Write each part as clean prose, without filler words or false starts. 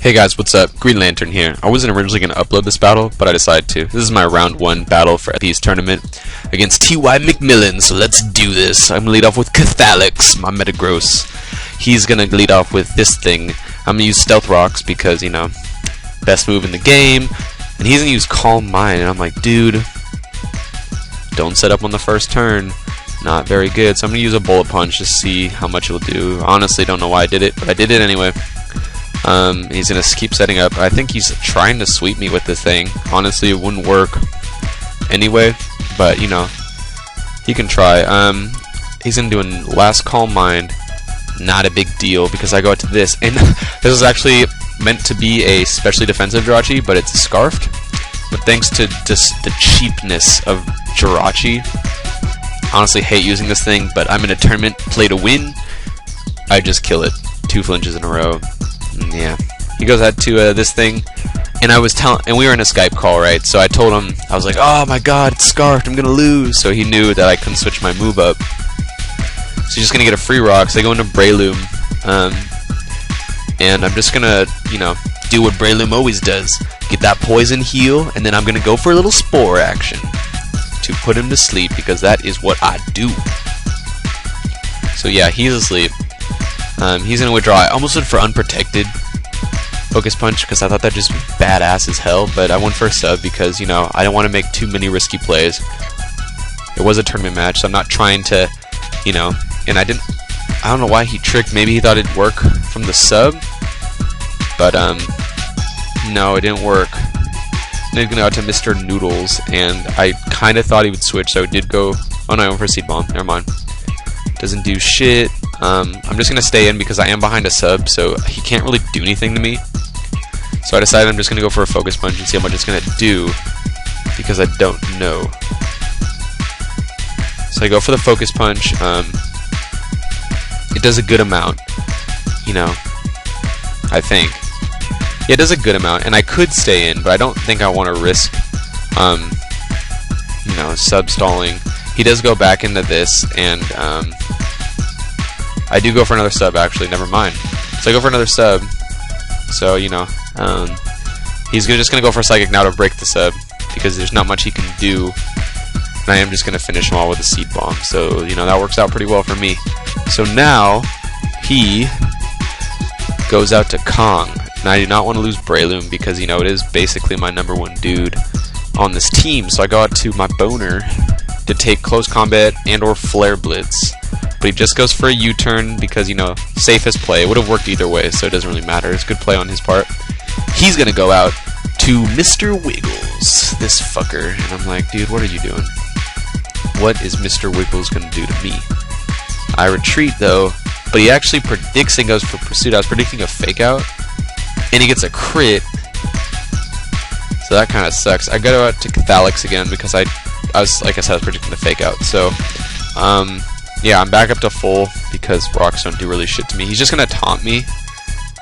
Hey guys, what's up? Green Lantern here. I wasn't originally going to upload this battle, but I decided to. This is my round 1 battle for FP's tournament against Mcmillian, so let's do this. I'm going to lead off with Cathalix, my Metagross. He's going to lead off with this thing. I'm going to use Stealth Rocks because, you know, best move in the game. And he's going to use Calm Mind, and I'm like, dude, don't set up on the first turn. Not very good. So I'm going to use a Bullet Punch to see how much it'll do. Honestly, don't know why I did it, but I did it anyway. He's going to keep setting up. I think he's trying to sweep me with this thing. Honestly, it wouldn't work anyway, but, you know, he can try. He's going to do a last Calm Mind. Not a big deal because I go out to this. And this is actually meant to be a specially defensive Jirachi, but it's scarfed. But thanks to just the cheapness of Jirachi, honestly hate using this thing, but I'm in a tournament, play to win. I just kill it. 2 flinches in a row. Yeah, he goes out to this thing, and and we were in a Skype call, right? So I told him, I was like, oh my god, it's scarfed, I'm gonna lose. So he knew that I couldn't switch my move up. So he's just gonna get a free rock. So I go into Breloom, and I'm just gonna, you know, do what Breloom always does: get that poison heal, and then I'm gonna go for a little spore action to put him to sleep because that is what I do. So yeah, he's asleep. He's gonna withdraw. I almost went for unprotected Focus Punch because I thought that'd just be badass as hell, but I went for a sub because, you know, I didn't want to make too many risky plays. It was a tournament match, so I'm not trying to, you know, and I don't know why he tricked. Maybe he thought it'd work from the sub, but no, it didn't work. Then he's gonna go out to Mr. Noodles, and I kind of thought he would switch, so I did go. Oh no, I went for a Seed Bomb. Never mind. Doesn't do shit. I'm just gonna stay in because I am behind a sub, so he can't really do anything to me. So I decided I'm just gonna go for a Focus Punch and see how much it's gonna do because I don't know. So I go for the Focus Punch. It does a good amount, you know. I think. Yeah, it does a good amount, and I could stay in, but I don't think I want to risk, you know, sub stalling. He does go back into this, and I do go for another sub, actually, never mind. So I go for another sub, so, you know, he's just going to go for Psychic now to break the sub, because there's not much he can do, and I am just going to finish him all with a Seed Bomb, so, you know, that works out pretty well for me. So now, he goes out to Kong, and I do not want to lose Breloom, because, you know, it is basically my #1 dude on this team, so I go out to my Boner to take Close Combat and or Flare Blitz. But he just goes for a U-turn because, you know, safest play. It would have worked either way, so it doesn't really matter. It's a good play on his part. He's going to go out to Mr. Wiggles, this fucker. And I'm like, dude, what are you doing? What is Mr. Wiggles going to do to me? I retreat, though, but he actually predicts and goes for Pursuit. I was predicting a Fake Out, and he gets a crit. So that kind of sucks. I go out to Cathalix again because I was, like I said, I was predicting the Fake Out. So, yeah, I'm back up to full because rocks don't do really shit to me. He's just going to taunt me,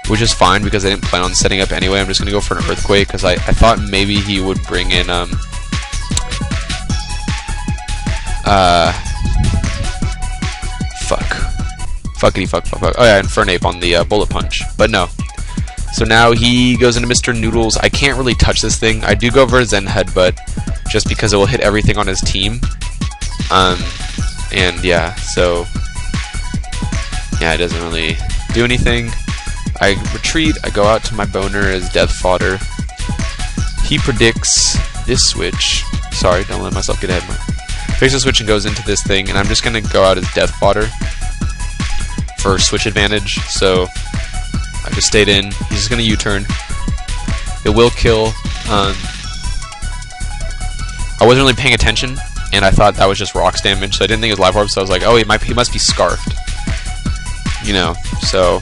which is fine because I didn't plan on setting up anyway. I'm just going to go for an Earthquake because I thought maybe he would bring in, Fuckity fuck. Oh yeah, Infernape on the Bullet Punch. But no. So now he goes into Mr. Noodles. I can't really touch this thing. I do go for a Zen Headbutt just because it will hit everything on his team. And yeah, so yeah, it doesn't really do anything. I retreat. I go out to my Boner as Death Fodder. He predicts this switch. Sorry, don't let myself get ahead. Predicts the switch and goes into this thing, and I'm just gonna go out as Death Fodder for switch advantage. So I just stayed in. He's just gonna U-turn. It will kill. I wasn't really paying attention, and I thought that was just rocks damage, so I didn't think it was Life Orb, so I was like, oh, he must be scarfed. You know, so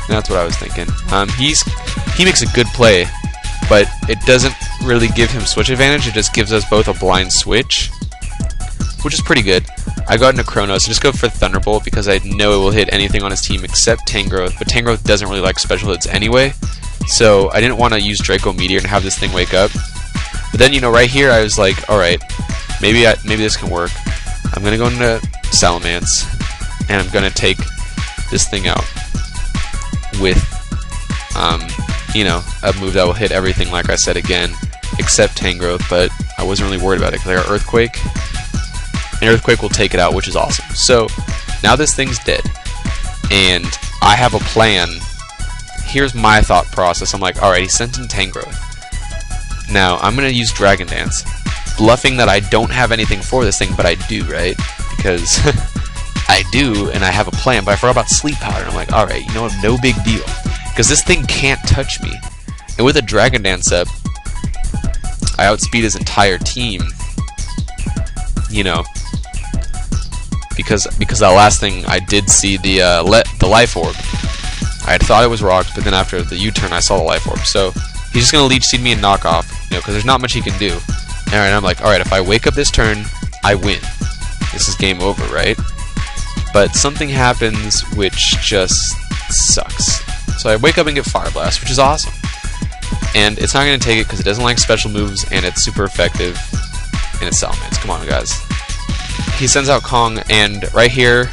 that's what I was thinking. He makes a good play, but it doesn't really give him switch advantage, it just gives us both a blind switch, which is pretty good. I go out into Chronos, just go for Thunderbolt because I know it will hit anything on his team except Tangrowth, but Tangrowth doesn't really like special hits anyway, so I didn't want to use Draco Meteor and have this thing wake up. But then, you know, right here I was like, alright, maybe this can work. I'm going to go into Salamence, and I'm going to take this thing out with, you know, a move that will hit everything, like I said again, except Tangrowth, but I wasn't really worried about it because I got Earthquake. And Earthquake will take it out, which is awesome. So, now this thing's dead. And I have a plan. Here's my thought process. I'm like, alright, he sent in Tangrowth. Now, I'm going to use Dragon Dance. Bluffing that I don't have anything for this thing, but I do, right? Because I do, and I have a plan, but I forgot about Sleep Powder. I'm like, alright, you know what, no big deal. Because this thing can't touch me. And with a Dragon Dance up, I outspeed his entire team. You know. Because that last thing, I did see the Life Orb. I had thought it was rocked, but then after the U-turn, I saw the Life Orb. So, he's just going to Leech Seed me and knock off, you know, because there's not much he can do. Alright, I'm like, alright, if I wake up this turn, I win. This is game over, right? But something happens which just sucks. So I wake up and get Fire Blast, which is awesome. And it's not going to take it because it doesn't like special moves, and it's super effective. And it's Salamence. Come on, guys. He sends out Kong, and right here,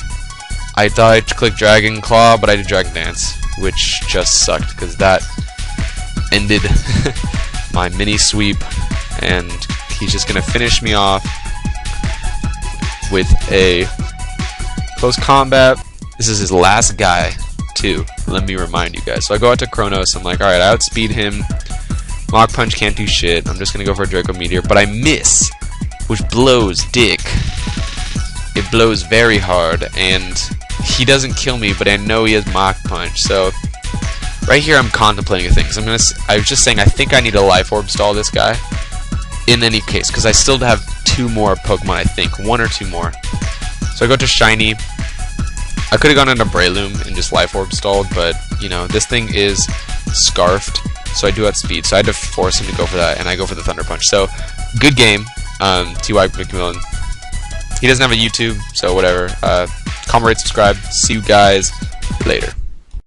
I thought I'd click Dragon Claw, but I did Dragon Dance, which just sucked because that ended my mini sweep, and he's just going to finish me off with a close combat. This is his last guy, too. Let me remind you guys. So I go out to Kronos. I'm like, alright, I outspeed him. Mach Punch can't do shit. I'm just going to go for a Draco Meteor. But I miss, which blows dick. It blows very hard, and he doesn't kill me, but I know he has Mach Punch. So right here, I'm contemplating things. I was just saying, I think I need a Life Orb stall this guy. In any case, because I still have 2 more Pokemon, I think. 1 or 2 more. So I go to Shiny. I could have gone into Breloom and just Life Orb stalled, but, you know, this thing is Scarfed, so I do outspeed. So I had to force him to go for that, and I go for the Thunder Punch. So, good game, T.Y. Mcmillian. He doesn't have a YouTube, so whatever. Comment, rate, subscribe. See you guys later.